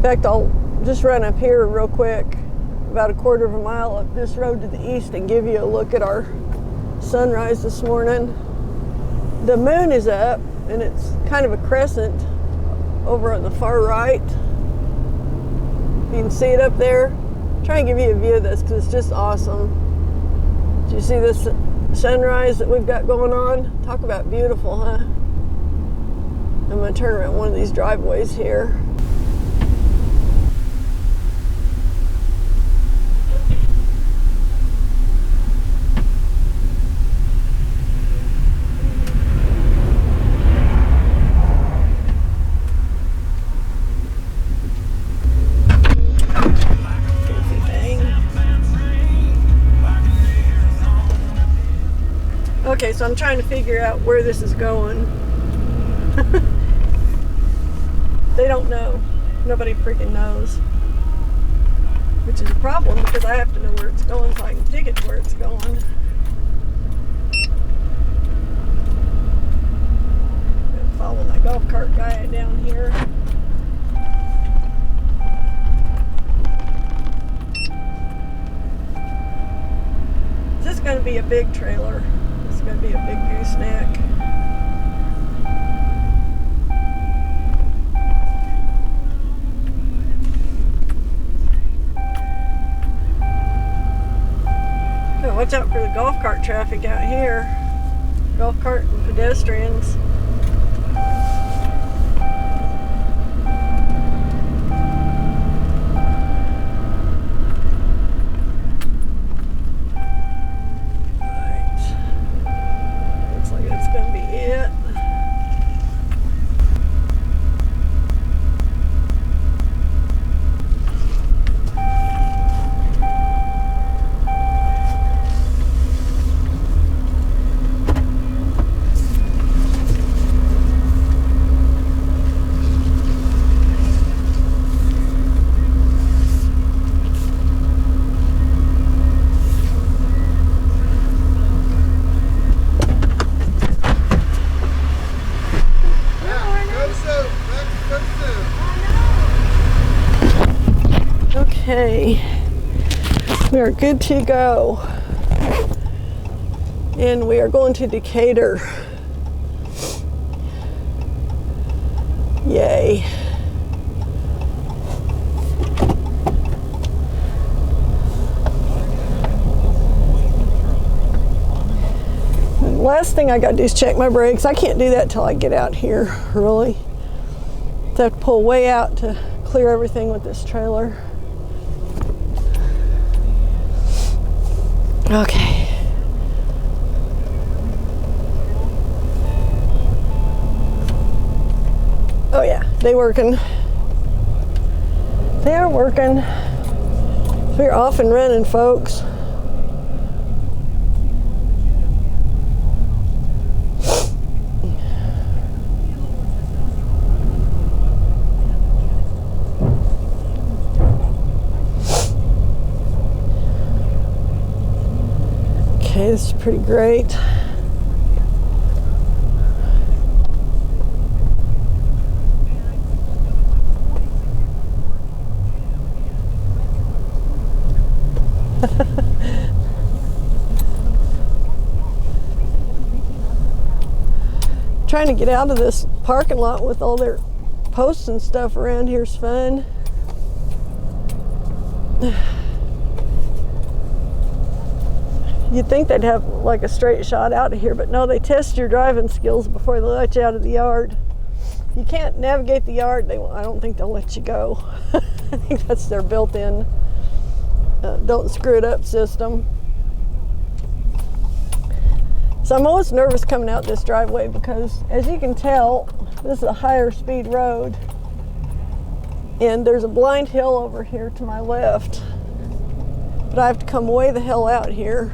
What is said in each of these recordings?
fact, I'll just run up here real quick, about a quarter of a mile up this road to the east, and give you a look at our sunrise this morning. The moon is up, and it's kind of a crescent over on the far right. You can see it up there. I'll try and give you a view of this because it's just awesome. Do you see this sunrise that we've got going on? Talk about beautiful, huh? I'm going to turn around one of these driveways here. Okay, so I'm trying to figure out where this is going. They don't know. Nobody freaking knows. Which is a problem because I have to know where it's going so I can take it to where it's going. Follow my golf cart guy down here. This is going to be a big trailer. It's going to be a big gooseneck. Watch out for the golf cart traffic out here. Golf cart and pedestrians. Alright. Looks like it's going to be it. Okay, we are good to go, and we are going to Decatur. Yay. And last thing I got to do is check my brakes. I can't do that till I get out here, really. I have to pull way out to clear everything with this trailer. Okay. Oh yeah, they working. They are working. We're off and running, folks. Okay, this is pretty great. Trying to get out of this parking lot with all their posts and stuff around here is fun. You'd think they'd have like a straight shot out of here, but no, they test your driving skills before they let you out of the yard. If you can't navigate the yard, I don't think they'll let you go. I think that's their built-in don't screw it up system. So I'm always nervous coming out this driveway because, as you can tell, this is a higher speed road, and there's a blind hill over here to my left, but I have to come way the hell out here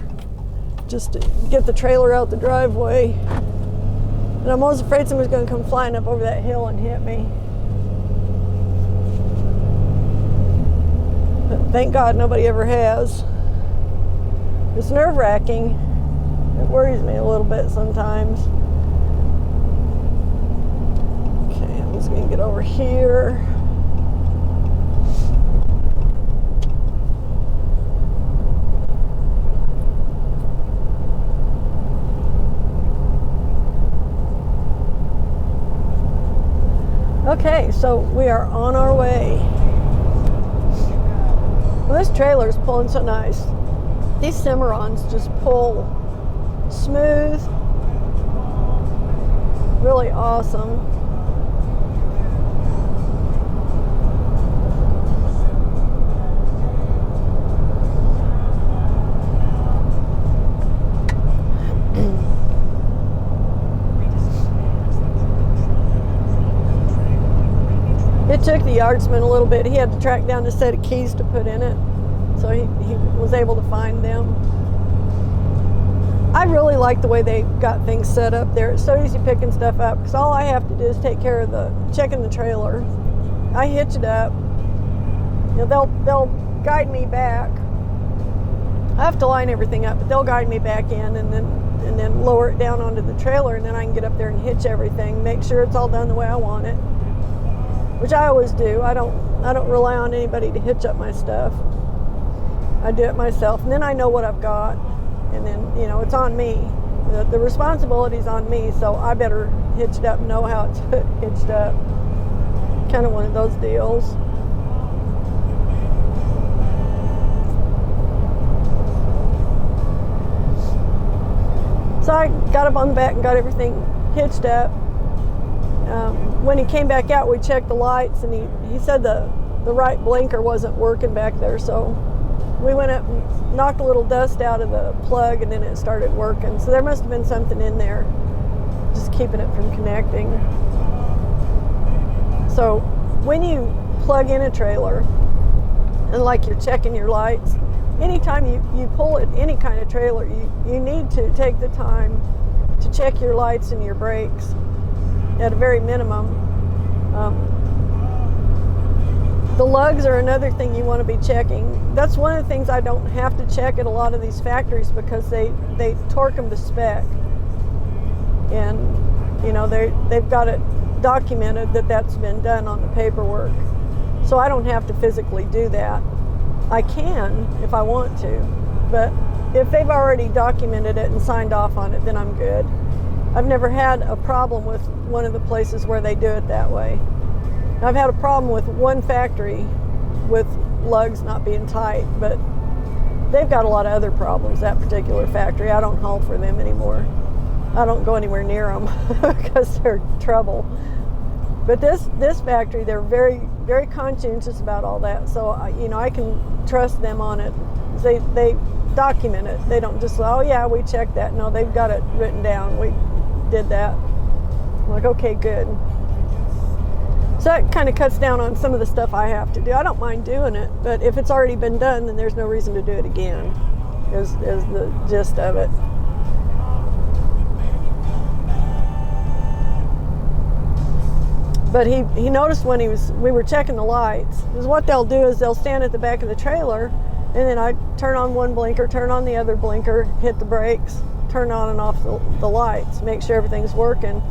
just to get the trailer out the driveway. And I'm always afraid somebody's going to come flying up over that hill and hit me. But thank God nobody ever has. It's nerve-wracking. It worries me a little bit sometimes. Okay, I'm just going to get over here. Okay, so we are on our way. Well, this trailer is pulling so nice. These Cimarrons just pull smooth, really awesome. It took the yardsman a little bit. He had to track down a set of keys to put in it, so he was able to find them. I really like the way they got things set up there. It's so easy picking stuff up because all I have to do is take care of checking the trailer. I hitch it up. You know, they'll guide me back. I have to line everything up, but they'll guide me back in and then lower it down onto the trailer, and then I can get up there and hitch everything, make sure it's all done the way I want it. Which I always do. I don't rely on anybody to hitch up my stuff. I do it myself, and then I know what I've got, and then, you know, it's on me. The responsibility's on me, so I better hitch it up and know how it's hitched up. Kind of one of those deals. So I got up on the back and got everything hitched up. When he came back out, we checked the lights, and he said the right blinker wasn't working back there, so we went up and knocked a little dust out of the plug, and then it started working. So there must have been something in there just keeping it from connecting. So when you plug in a trailer and like you're checking your lights, anytime you pull it, any kind of trailer, you need to take the time to check your lights and your brakes at a very minimum. The lugs are another thing you want to be checking. That's one of the things I don't have to check at a lot of these factories because they torque them to spec, and you know they've got it documented that that's been done on the paperwork, so I don't have to physically do that. I can if I want to, but if they've already documented it and signed off on it, then I'm good. I've never had a problem with one of the places where they do it that way. I've had a problem with one factory with lugs not being tight, but they've got a lot of other problems, that particular factory. I don't haul for them anymore. I don't go anywhere near them because they're trouble. But this factory, they're very, very conscientious about all that. So, I can trust them on it. They document it. They don't just say, oh yeah, we checked that. No, they've got it written down. We did that. I'm like, okay, good. So that kind of cuts down on some of the stuff I have to do. I don't mind doing it, but if it's already been done, then there's no reason to do it again, is the gist of it. But he noticed when we were checking the lights, because what they'll do is they'll stand at the back of the trailer, and then I turn on one blinker, turn on the other blinker, hit the brakes, turn on and off the lights, make sure everything's working.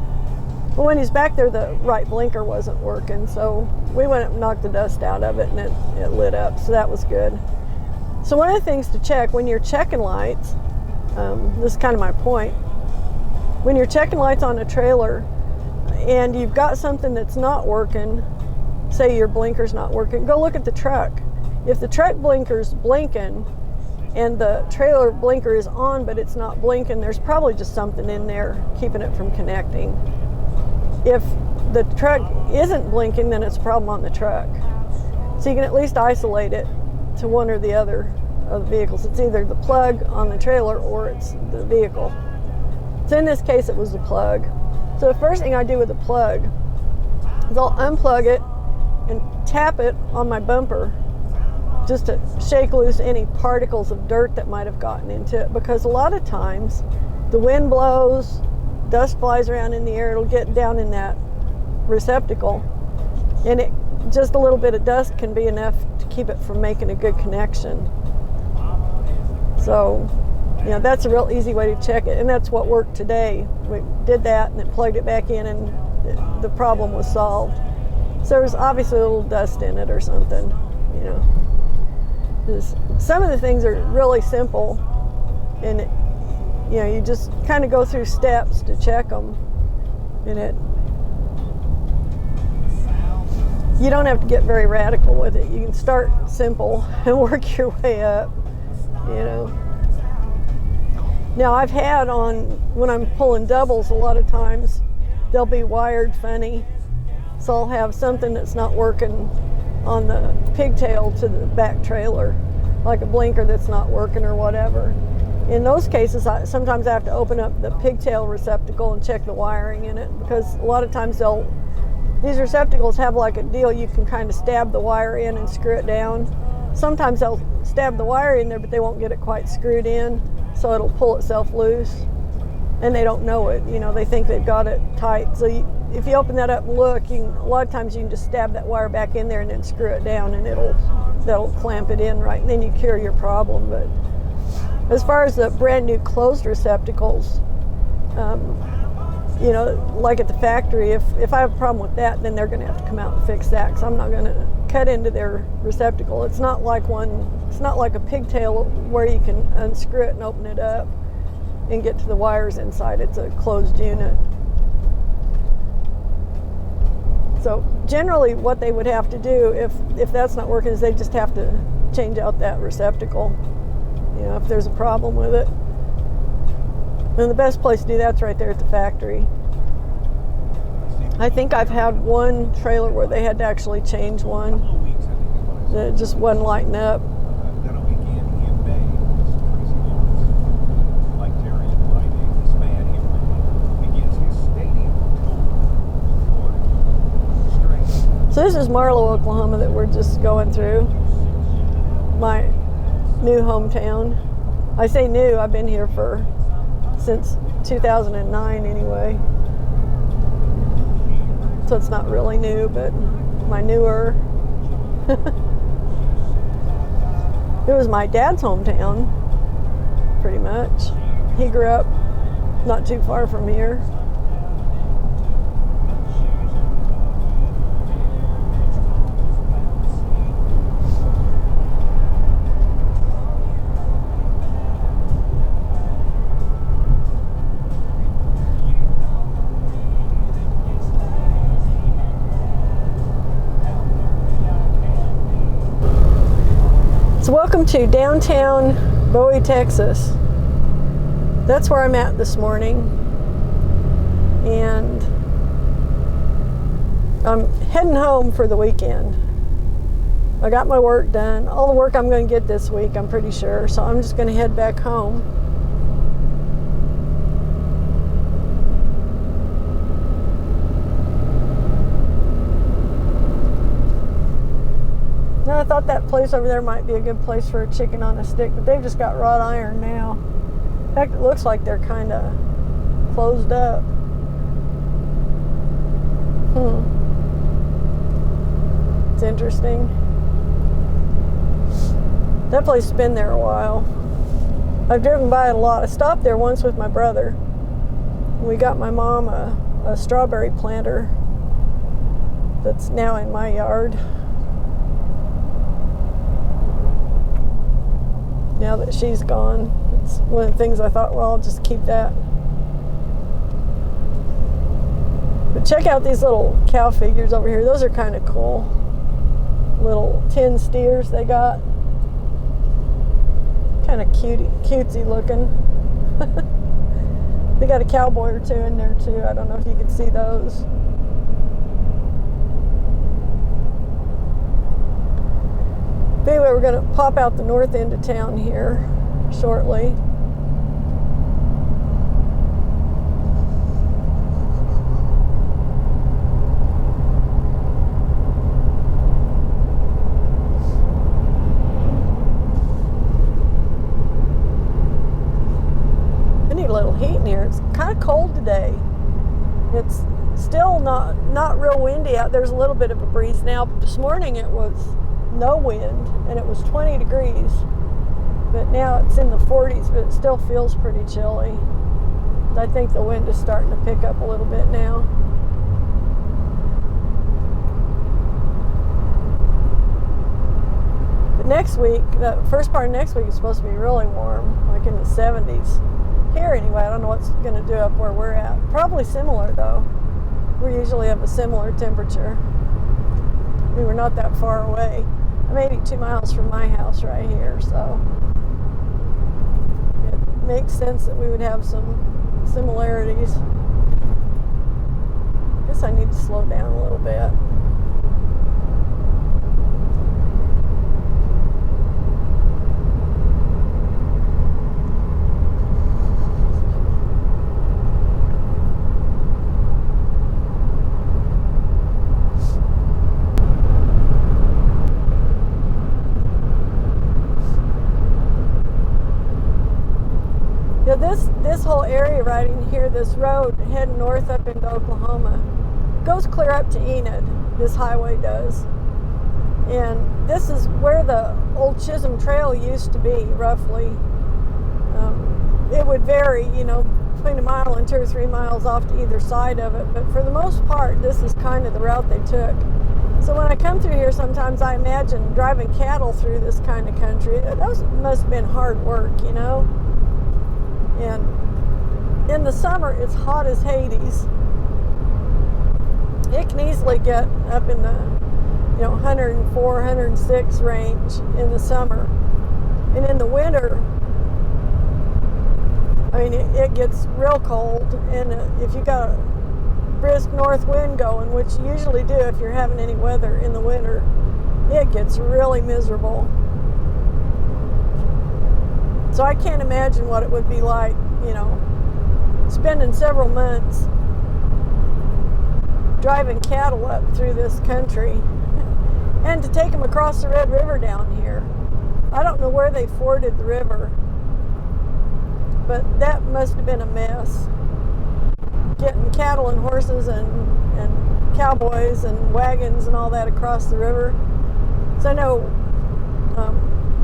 But when he's back there, the right blinker wasn't working, so we went up and knocked the dust out of it, and it lit up, so that was good. So one of the things to check when you're checking lights, this is kind of my point, when you're checking lights on a trailer and you've got something that's not working, say your blinker's not working, go look at the truck. If the truck blinker's blinking and the trailer blinker is on but it's not blinking, there's probably just something in there keeping it from connecting. If the truck isn't blinking, then it's a problem on the truck. So you can at least isolate it to one or the other of the vehicles. It's either the plug on the trailer or it's the vehicle. So in this case, it was the plug. So the first thing I do with the plug is I'll unplug it and tap it on my bumper just to shake loose any particles of dirt that might have gotten into it, because a lot of times the wind blows, dust flies around in the air, it'll get down in that receptacle, and just a little bit of dust can be enough to keep it from making a good connection. So, that's a real easy way to check it, and that's what worked today. We did that and then plugged it back in, and the problem was solved. So there was obviously a little dust in it or something, Some of the things are really simple, and you just kind of go through steps to check them, and you don't have to get very radical with it. You can start simple and work your way up, you know. Now I've had when I'm pulling doubles, a lot of times they'll be wired funny. So I'll have something that's not working on the pigtail to the back trailer, like a blinker that's not working or whatever. In those cases, sometimes I have to open up the pigtail receptacle and check the wiring in it, because a lot of times these receptacles have like a deal you can kind of stab the wire in and screw it down. Sometimes they'll stab the wire in there, but they won't get it quite screwed in, so it'll pull itself loose. And they don't know it, you know, they think they've got it tight. So if you open that up and look, a lot of times you can just stab that wire back in there and then screw it down, and that'll clamp it in right, and then you cure your problem. But as far as the brand new closed receptacles, you know, like at the factory, if I have a problem with that, then they're going to have to come out and fix that, because I'm not going to cut into their receptacle. It's not like a pigtail where you can unscrew it and open it up and get to the wires inside. It's a closed unit. So generally what they would have to do if that's not working is they just have to change out that receptacle, you know, if there's a problem with it. And the best place to do that's right there at the factory. I think I've had one trailer where they had to actually change one. It just wasn't lighting up. So this is Marlow, Oklahoma that we're just going through. My new hometown. I say new, I've been here since 2009 anyway. So it's not really new, but my newer. It was my dad's hometown, pretty much. He grew up not too far from here. Welcome to downtown Bowie, Texas. That's where I'm at this morning. And I'm heading home for the weekend. I got my work done. All the work I'm going to get this week, I'm pretty sure. So I'm just going to head back home. I thought that place over there might be a good place for a chicken on a stick, but they've just got wrought iron now. In fact, it looks like they're kind of closed up. It's interesting. That place has been there a while. I've driven by it a lot. I stopped there once with my brother. We got my mom a strawberry planter that's now in my yard. Now that she's gone, it's one of the things I thought, well, I'll just keep that. But check out these little cow figures over here. Those are kind of cool. Little tin steers they got. Kind of cutesy looking. They got a cowboy or two in there too. I don't know if you can see those. But anyway, we're going to pop out the north end of town here shortly. I need a little heat in here. It's kind of cold today. It's still not real windy out. There's a little bit of a breeze now, but this morning it was no wind and it was 20 degrees, but now it's in the 40s, but it still feels pretty chilly. I think the wind is starting to pick up a little bit now. But next week, the first part of next week is supposed to be really warm, like in the 70s. Here anyway, I don't know what's going to do up where we're at. Probably similar though. We usually have a similar temperature. we were not that far away. I'm 82 miles from my house right here, so it makes sense that we would have some similarities. I guess I need to slow down a little bit. This whole area right in here, this road heading north up into Oklahoma, goes clear up to Enid. This highway does. And this is where the old Chisholm Trail used to be, roughly. It would vary, between a mile and 2 or 3 miles off to either side of it. But for the most part, this is kind of the route they took. So when I come through here, sometimes I imagine driving cattle through this kind of country. That must have been hard work, And in the summer, it's hot as Hades. It can easily get up in the 104, 106 range in the summer. And in the winter, it gets real cold. And if you got a brisk north wind going, which you usually do if you're having any weather in the winter, it gets really miserable. So I can't imagine what it would be like, spending several months driving cattle up through this country and to take them across the Red River down here. I don't know where they forded the river, but that must have been a mess. Getting cattle and horses and cowboys and wagons and all that across the river. So I know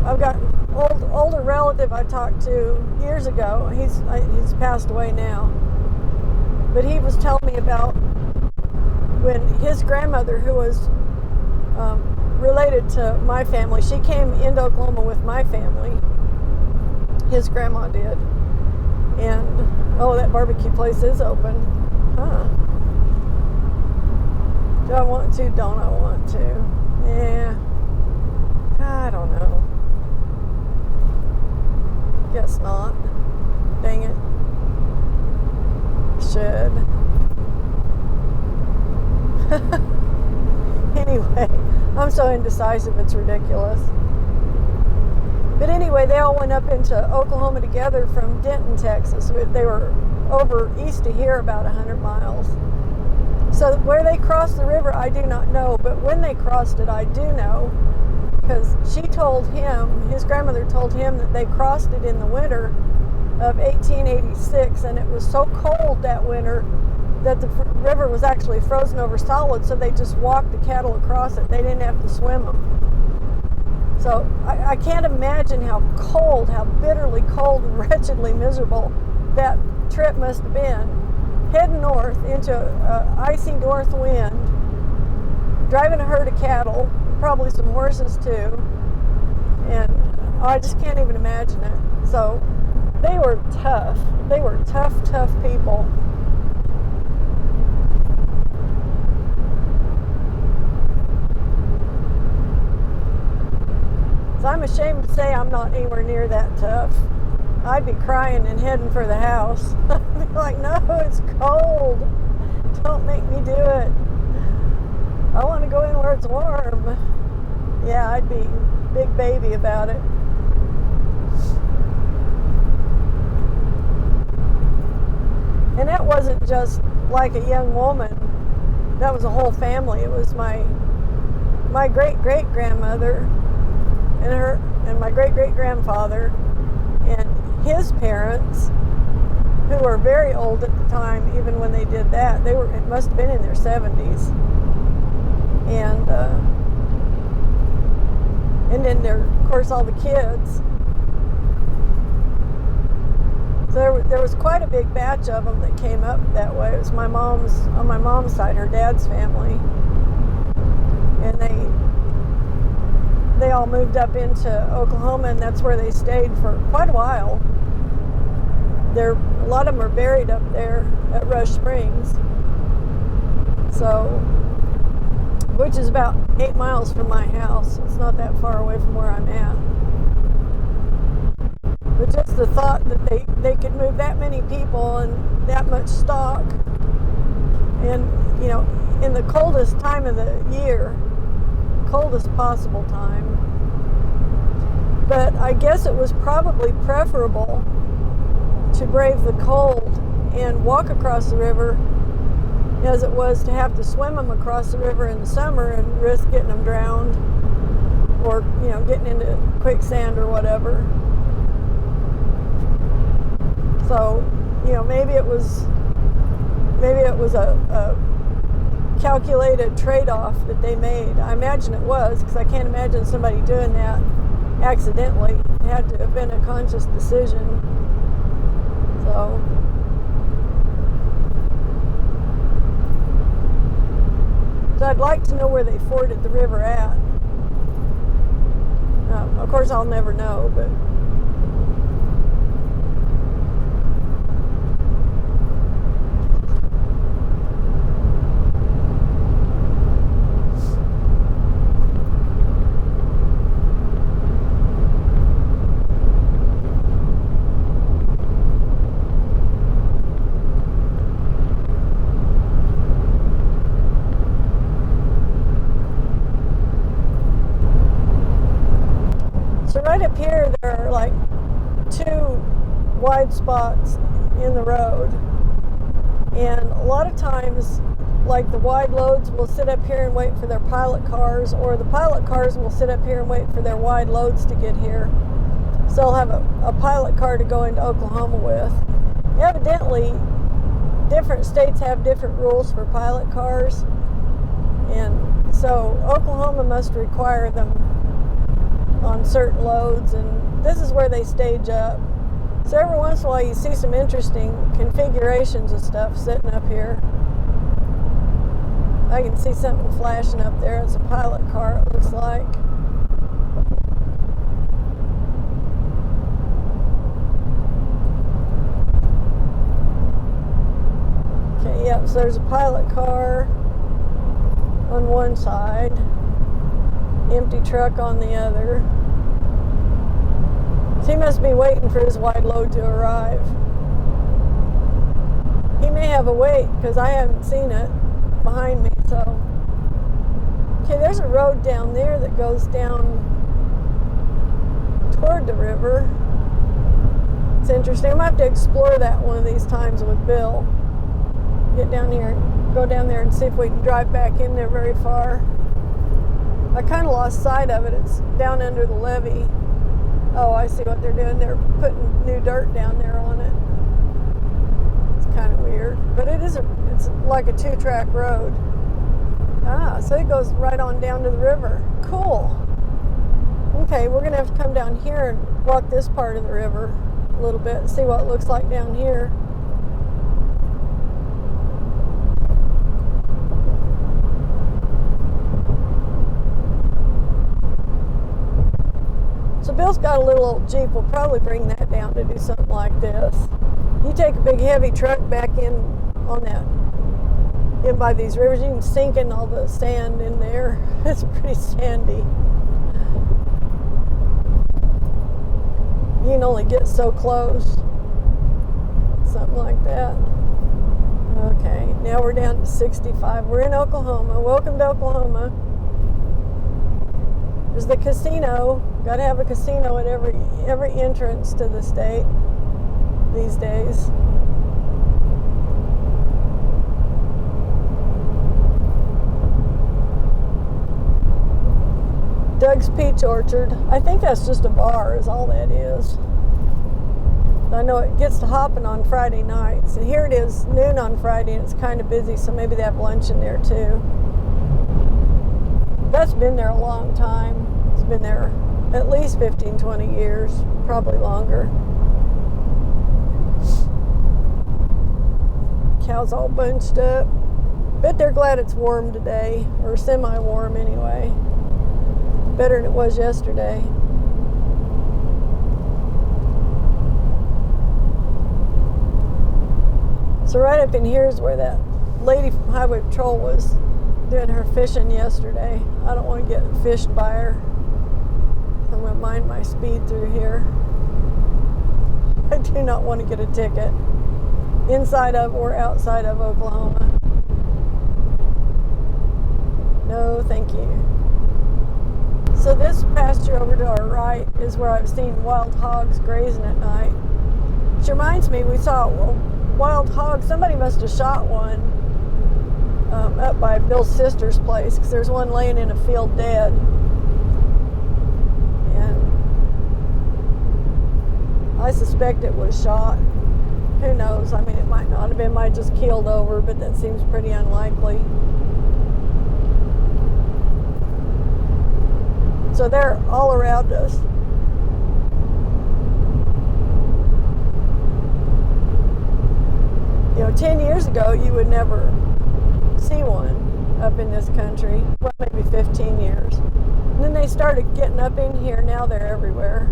I've got an older relative I talked to years ago. He's passed away now. But he was telling me about when his grandmother, who was related to my family, she came into Oklahoma with my family. His grandma did. And, that barbecue place is open. Huh. Do I want to? Don't I want to? Yeah. I don't know. Guess not. Dang it. Should. Anyway, I'm so indecisive, it's ridiculous. But anyway, they all went up into Oklahoma together from Denton, Texas. They were over east of here about 100 miles. So where they crossed the river, I do not know. But when they crossed it, I do know. Because she told him, his grandmother told him that they crossed it in the winter of 1886. And it was so cold that winter that the river was actually frozen over solid. So they just walked the cattle across it. They didn't have to swim them. So I can't imagine how cold, how bitterly cold and wretchedly miserable that trip must have been. Heading north into an icy north wind, driving a herd of cattle, probably some horses too, and I just can't even imagine it. So they were tough. They were tough people. So I'm ashamed to say I'm not anywhere near that tough. I'd be crying and heading for the house. I'd be like, no, it's cold. Don't make me do it. I want to go in where it's warm. Yeah, I'd be big baby about it. And that wasn't just like a young woman. That was a whole family. It was my great-great-grandmother and my great-great-grandfather and his parents, who were very old at the time, even when they did that. It must have been in their 70s. And then of course, all the kids. So there was quite a big batch of them that came up that way. It was on my mom's side, her dad's family. And they all moved up into Oklahoma, and that's where they stayed for quite a while. A lot of them are buried up there at Rush Springs. So which is about 8 miles from my house. It's not that far away from where I'm at. But just the thought that they could move that many people and that much stock, and in the coldest time of the year, coldest possible time. But I guess it was probably preferable to brave the cold and walk across the river as it was to have to swim them across the river in the summer and risk getting them drowned, or getting into quicksand or whatever. So maybe it was a calculated trade-off that they made. I imagine it was, because I can't imagine somebody doing that accidentally. It had to have been a conscious decision. So I'd like to know where they forded the river at. Of course, I'll never know, but right up here there are like 2 wide spots in the road, and a lot of times, like, the wide loads will sit up here and wait for their pilot cars, or the pilot cars will sit up here and wait for their wide loads to get here, so they'll have a pilot car to go into Oklahoma with. Evidently different states have different rules for pilot cars, and so Oklahoma must require them on certain loads, and this is where they stage up. So every once in a while you see some interesting configurations of stuff sitting up here. I can see something flashing up there. It's a pilot car, it looks like. Okay, yep, so there's a pilot car on one side, empty truck on the other. So he must be waiting for his wide load to arrive. He may have a wait, because I haven't seen it behind me. So, okay, there's a road down there that goes down toward the river. It's interesting. I'm going to have to explore that one of these times with Bill. Get down here, go down there and see if we can drive back in there very far. I kind of lost sight of it. It's down under the levee. Oh, I see what they're doing. They're putting new dirt down there on it. It's kind of weird, but it's like a 2-track road. Ah, so it goes right on down to the river. Cool. Okay, we're gonna have to come down here and walk this part of the river a little bit and see what it looks like down here. So Bill's got a little old Jeep. We'll probably bring that down to do something like this. You take a big heavy truck back in on that, in by these rivers, you can sink in all the sand in there. It's pretty sandy. You can only get so close. Something like that. Okay, now we're down to 65. We're in Oklahoma. Welcome to Oklahoma. There's the casino. Got to have a casino at every entrance to the state these days. Doug's Peach Orchard. I think that's just a bar is all that is. I know it gets to hopping on Friday nights. And here it is noon on Friday and it's kind of busy, so maybe they have lunch in there too. That's been there a long time. It's been there at least 15, 20 years, probably longer. Cows all bunched up. Bet they're glad it's warm today, or semi-warm anyway. Better than it was yesterday. So right up in here is where that lady from Highway Patrol was doing her fishing yesterday. I don't want to get fished by her. I'm going to mind my speed through here. I do not want to get a ticket inside of or outside of Oklahoma. No, thank you. So this pasture over to our right is where I've seen wild hogs grazing at night. Which reminds me, we saw a wild hog. Somebody must have shot one up by Bill's sister's place, because there's one laying in a field dead. And I suspect it was shot. Who knows? I mean, it might not have been, might just keeled over, but that seems pretty unlikely. So they're all around us. You know, 10 years ago, you would never see one up in this country. Well, maybe 15 years. And then they started getting up in here. Now they're everywhere.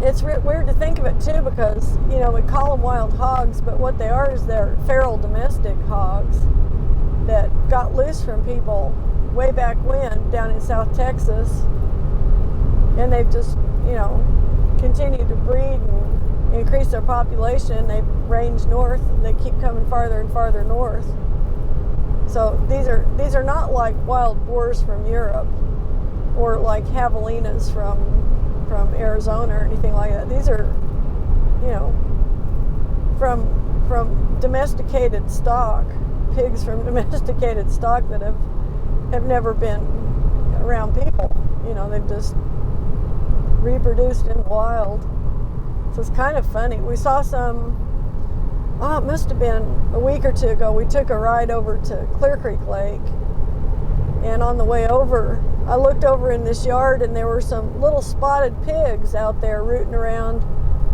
It's weird to think of it too, because, you know, we call them wild hogs, but what they are is they're feral domestic hogs that got loose from people way back when down in South Texas, and they've just, you know, continued to breed and increase their population. They've ranged north, and they keep coming farther and farther north. So these are not like wild boars from Europe or like javelinas from Arizona or anything like that. These are, you know, from domesticated stock, pigs from domesticated stock that have never been around people. You know, they've just reproduced in the wild. So it's kind of funny. We saw some, it must have been a week or two ago, we took a ride over to Clear Creek Lake, and on the way over, I looked over in this yard and there were some little spotted pigs out there rooting around,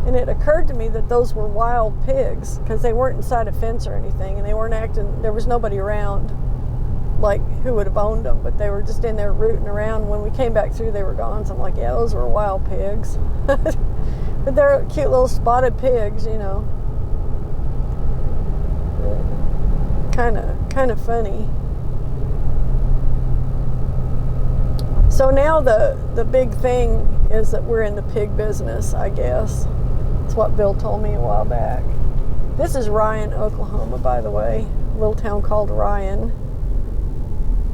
and it occurred to me that those were wild pigs, because they weren't inside a fence or anything, and they weren't acting, there was nobody around like who would have owned them, but they were just in there rooting around. When we came back through, they were gone. So I'm like, yeah, those were wild pigs. But they're cute little spotted pigs, you know. Kind of funny. So now the big thing is that we're in the pig business, I guess. That's what Bill told me a while back. This is Ryan, Oklahoma, by the way. A little town called Ryan.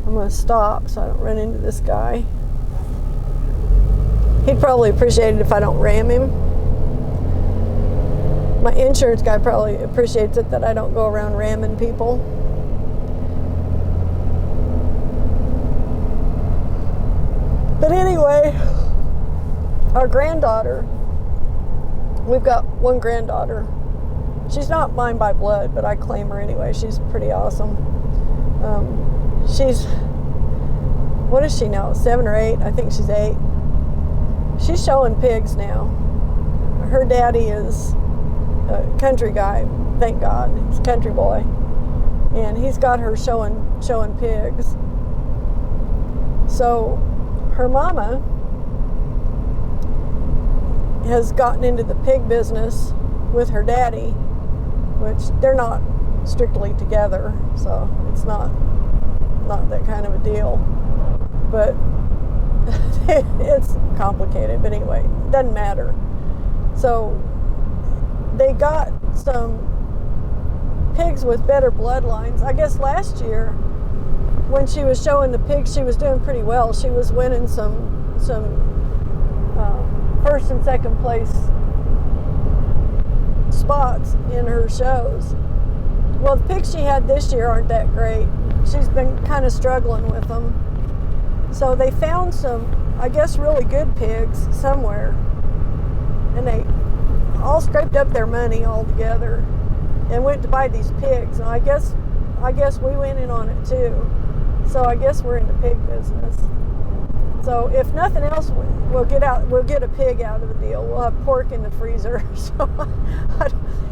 I'm going to stop so I don't run into this guy. He'd probably appreciate it if I don't ram him. My insurance guy probably appreciates it that I don't go around ramming people. But anyway, our granddaughter, we've got one granddaughter. She's not mine by blood, but I claim her anyway. She's pretty awesome. She's, what is she now, 7 or 8? I think she's 8. She's showing pigs now. Her daddy is a country guy, thank God. He's a country boy. And he's got her showing pigs. So her mama has gotten into the pig business with her daddy, which they're not strictly together, so it's not that kind of a deal. But it's complicated, but anyway, doesn't matter. So they got some pigs with better bloodlines. I guess last year when she was showing the pigs, she was doing pretty well. She was winning some first and second place spots in her shows. Well, the pigs she had this year aren't that great. She's been kind of struggling with them. So they found some, I guess, really good pigs somewhere, and they all scraped up their money all together and went to buy these pigs. And I guess we went in on it too. So I guess we're in the pig business. So if nothing else, we'll get a pig out of the deal. We'll have pork in the freezer.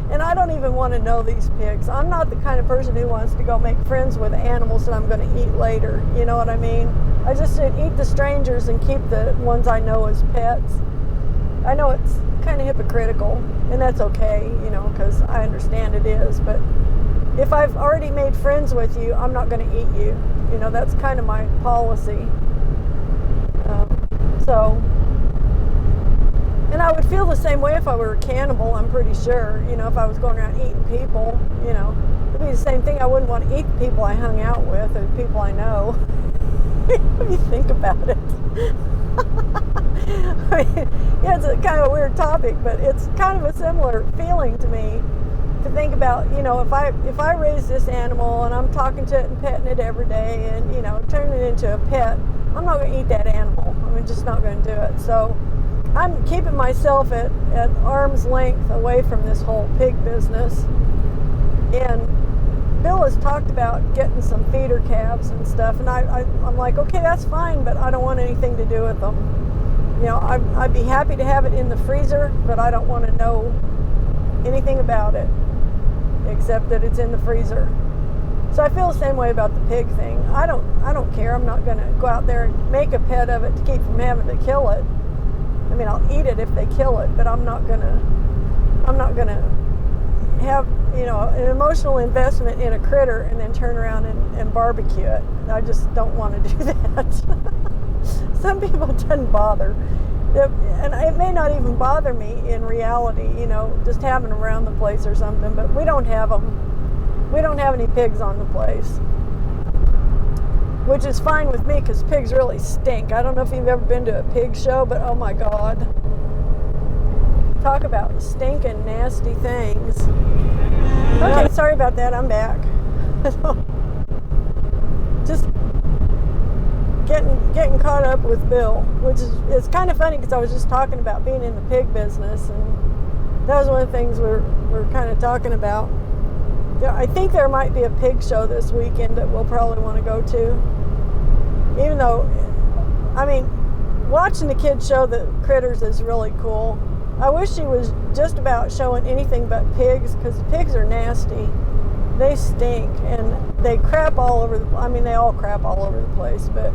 And I don't even want to know these pigs. I'm not the kind of person who wants to go make friends with animals that I'm going to eat later. You know what I mean? I just eat the strangers and keep the ones I know as pets. I know it's kind of hypocritical, and that's okay, because I understand it is, but if I've already made friends with you, I'm not going to eat you. That's kind of my policy. And I would feel the same way if I were a cannibal, I'm pretty sure. If I was going around eating people, it'd be the same thing. I wouldn't want to eat the people I hung out with or the people I know. If you think about it. I mean, yeah, it's a kind of a weird topic, but it's kind of a similar feeling to me to think about, if I raise this animal and I'm talking to it and petting it every day and, turning it into a pet, I'm not going to eat that animal. I'm just not going to do it. So I'm keeping myself at arm's length away from this whole pig business. And Bill has talked about getting some feeder calves and stuff, and I'm like, okay, that's fine, but I don't want anything to do with them. I'd be happy to have it in the freezer, but I don't want to know anything about it except that it's in the freezer. So I feel the same way about the pig thing. I don't care. I'm not going to go out there and make a pet of it to keep from having to kill it. I mean, I'll eat it if they kill it, but I'm not gonna have an emotional investment in a critter and then turn around and barbecue it. I just don't want to do that. Some people it doesn't bother, and it may not even bother me in reality. Just having them around the place or something. But we don't have them. We don't have any pigs on the place, which is fine with me because pigs really stink. I don't know if you've ever been to a pig show, but oh my God. Talk about stinking nasty things. Okay, sorry about that. I'm back. Just getting caught up with Bill, which is it's kind of funny because I was just talking about being in the pig business, and that was one of the things we're kind of talking about. I think there might be a pig show this weekend that we'll probably want to go to. Even though, I mean, watching the kids show the critters is really cool. I wish she was just about showing anything but pigs, because the pigs are nasty. They stink, and they crap all over I mean, they all crap all over the place, but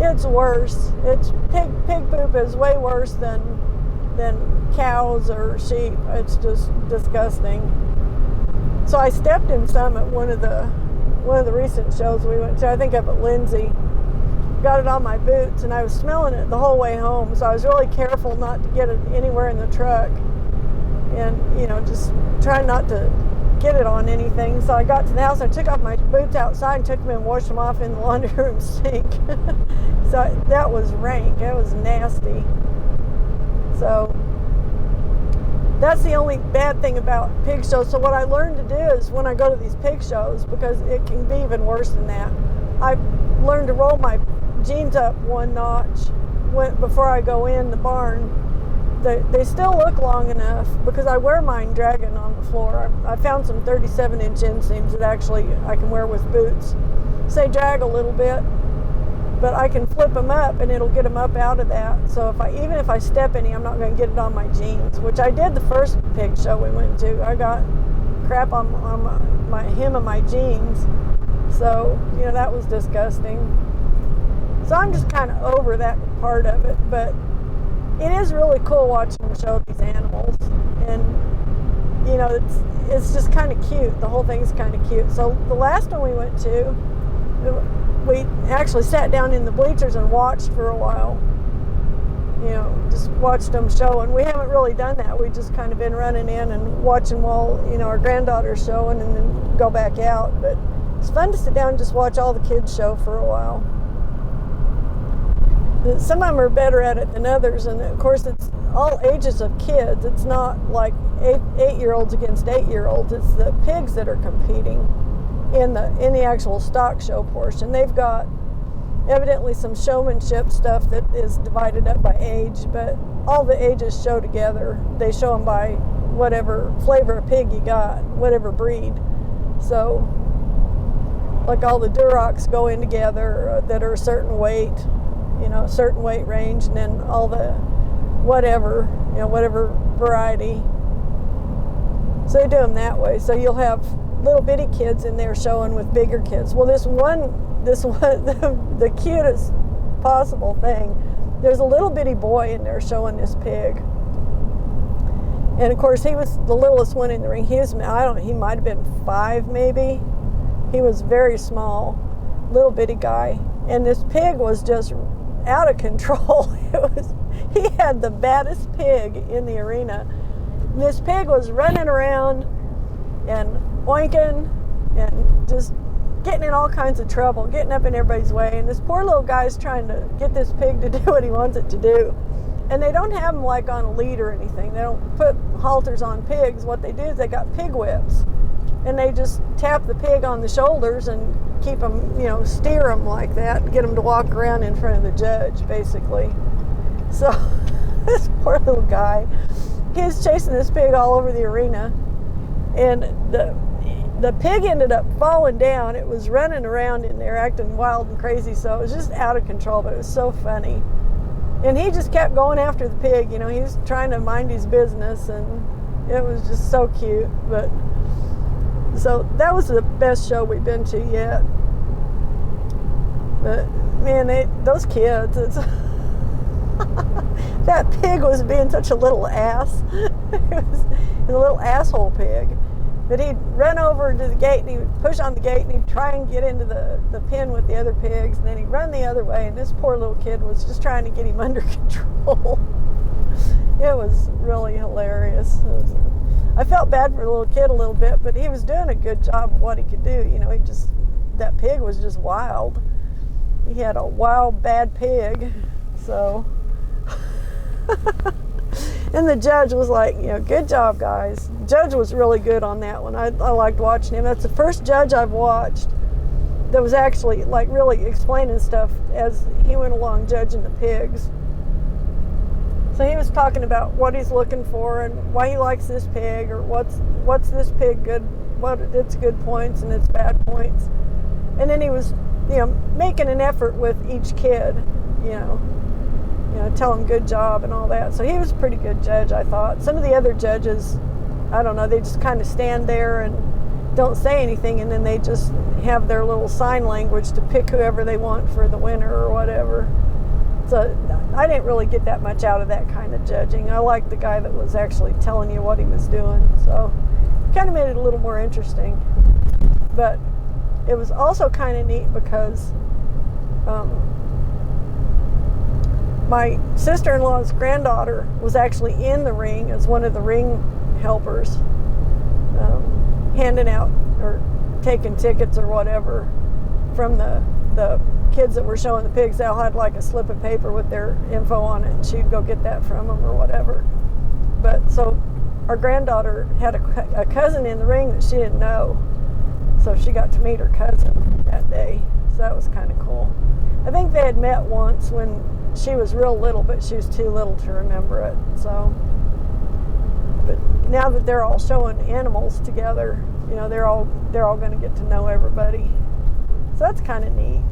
it's worse. Pig poop is way worse than cows or sheep. It's just disgusting. So I stepped in some at one of the recent shows we went to. I think up at Lindsay. Got it on my boots, and I was smelling it the whole way home. So I was really careful not to get it anywhere in the truck, and just trying not to get it on anything. So I got to the house. I took off my boots outside and took them and washed them off in the laundry room sink. So that was rank. It was nasty. So that's the only bad thing about pig shows. So what I learned to do is when I go to these pig shows, because it can be even worse than that, I learned to roll my jeans up one notch before I go in the barn. They still look long enough because I wear mine dragging on the floor. I found some 37-inch inseams that actually I can wear with boots. So they drag a little bit, but I can flip them up and it'll get them up out of that. So even if I step any, I'm not going to get it on my jeans, which I did the first pig show we went to. I got crap on my hem of my jeans. So, that was disgusting. So I'm just kind of over that part of it, but it is really cool watching them show these animals, and it's just kind of cute. The whole thing's kind of cute. So the last one we went to, we actually sat down in the bleachers and watched for a while. Just watched them show, and we haven't really done that. We've just kind of been running in and watching while our granddaughter's showing, and then go back out. But it's fun to sit down and just watch all the kids show for a while. Some of them are better at it than others, and of course it's all ages of kids. It's not like 8-year-olds against 8-year-olds. It's the pigs that are competing in the actual stock show portion. They've got evidently some showmanship stuff that is divided up by age, but all the ages show together. They show them by whatever flavor of pig you got, whatever breed. So like all the Durocs go in together that are a certain weight, a certain weight range, and then all the whatever variety. So they do them that way. So you'll have little bitty kids in there showing with bigger kids. Well, this one, the cutest possible thing there's a little bitty boy in there showing this pig. And of course, he was the littlest one in the ring. He might have been 5 maybe. He was very small, little bitty guy. And this pig was just out of control. He had the baddest pig in the arena. And this pig was running around and oinking and just getting in all kinds of trouble, getting up in everybody's way. And this poor little guy's trying to get this pig to do what he wants it to do. And they don't have them like on a lead or anything. They don't put halters on pigs. What they do is they got pig whips. And they just tap the pig on the shoulders and keep them, steer them like that and get them to walk around in front of the judge, basically. So this poor little guy, he was chasing this pig all over the arena. And the pig ended up falling down. It was running around in there acting wild and crazy. So it was just out of control, but it was so funny. And he just kept going after the pig. He was trying to mind his business, and it was just so cute. But so that was the best show we've been to yet. But man, those kids, that pig was being such a little ass. It was a little asshole pig. But he'd run over to the gate and he would push on the gate and he'd try and get into the pen with the other pigs, and then he'd run the other way, and this poor little kid was just trying to get him under control. It was really hilarious. I felt bad for the little kid a little bit, but he was doing a good job of what he could do. That pig was just wild. He had a wild, bad pig. So, and the judge was like, good job, guys. The judge was really good on that one. I liked watching him. That's the first judge I've watched that was actually like really explaining stuff as he went along judging the pigs. So he was talking about what he's looking for and why he likes this pig, or what's this pig good, what its good points and its bad points. And then he was, making an effort with each kid, tell him good job and all that. So he was a pretty good judge, I thought. Some of the other judges, I don't know, they just kind of stand there and don't say anything, and then they just have their little sign language to pick whoever they want for the winner or whatever. So I didn't really get that much out of that kind of judging. I liked the guy that was actually telling you what he was doing. So it kind of made it a little more interesting. But it was also kind of neat because my sister-in-law's granddaughter was actually in the ring as one of the ring helpers, handing out or taking tickets or whatever from the kids that were showing the pigs. They all had like a slip of paper with their info on it, and she'd go get that from them or whatever. But so our granddaughter had a cousin in the ring that she didn't know, so she got to meet her cousin that day. So that was kind of cool. I think they had met once when she was real little, but she was too little to remember it. So, but now that they're all showing animals together, they're all going to get to know everybody. So that's kind of neat.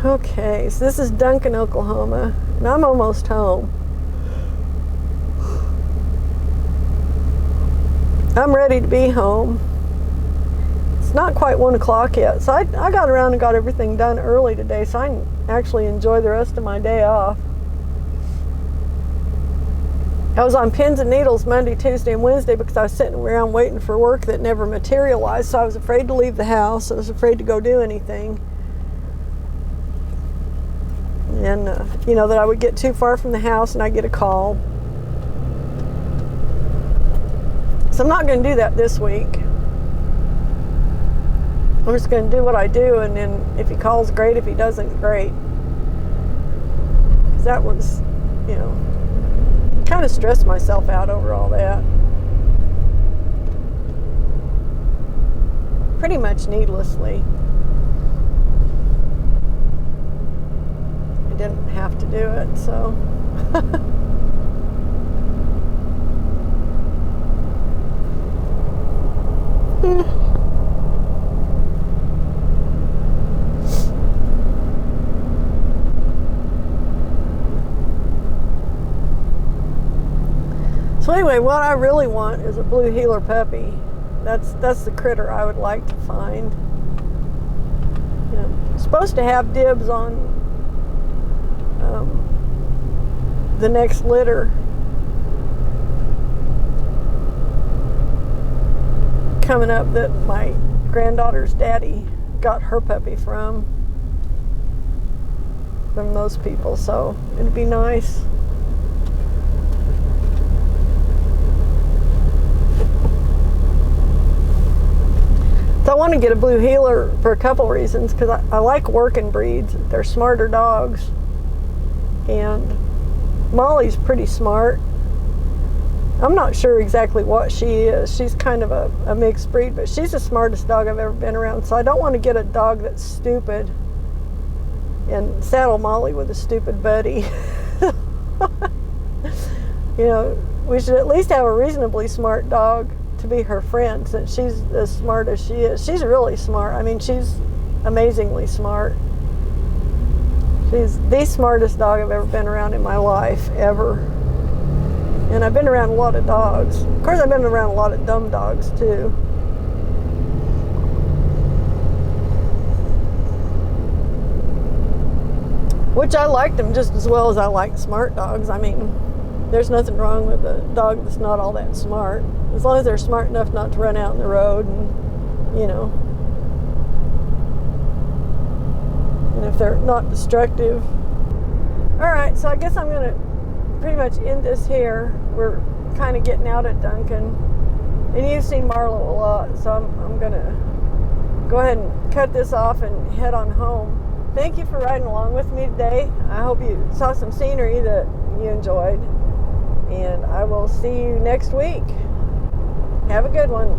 Okay, so this is Duncan, Oklahoma, and I'm almost home. I'm ready to be home. It's not quite 1 o'clock yet, so I got around and got everything done early today, so I can actually enjoy the rest of my day off. I was on pins and needles Monday, Tuesday, and Wednesday because I was sitting around waiting for work that never materialized, so I was afraid to leave the house. I was afraid to go do anything. And, that I would get too far from the house and I'd get a call. So I'm not going to do that this week. I'm just going to do what I do, and then if he calls, great. If he doesn't, great. Because that was, kind of stressed myself out over all that. Pretty much needlessly. I didn't have to do it, so. So anyway, what I really want is a blue heeler puppy. That's the critter I would like to find. You know, supposed to have dibs on the next litter coming up that my granddaughter's daddy got her puppy from those people, so it'd be nice. So I want to get a blue heeler for a couple reasons, because I like working breeds. They're smarter dogs, and Molly's pretty smart. I'm not sure exactly what she is. She's kind of a mixed breed, but she's the smartest dog I've ever been around. So I don't want to get a dog that's stupid and saddle Molly with a stupid buddy. You know, we should at least have a reasonably smart dog to be her friend, since she's as smart as she is. She's really smart. I mean, she's amazingly smart. She's the smartest dog I've ever been around in my life, ever. And I've been around a lot of dogs. Of course, I've been around a lot of dumb dogs, too. Which I like them just as well as I like smart dogs. I mean, there's nothing wrong with a dog that's not all that smart, as long as they're smart enough not to run out in the road, and, you know, and if they're not destructive. All right, so I guess I'm going to pretty much end this here. We're kind of getting out at Duncan, and you've seen Marlo a lot, so I'm going to go ahead and cut this off and head on home. Thank you for riding along with me today. I hope you saw some scenery that you enjoyed, and I will see you next week. Have a good one.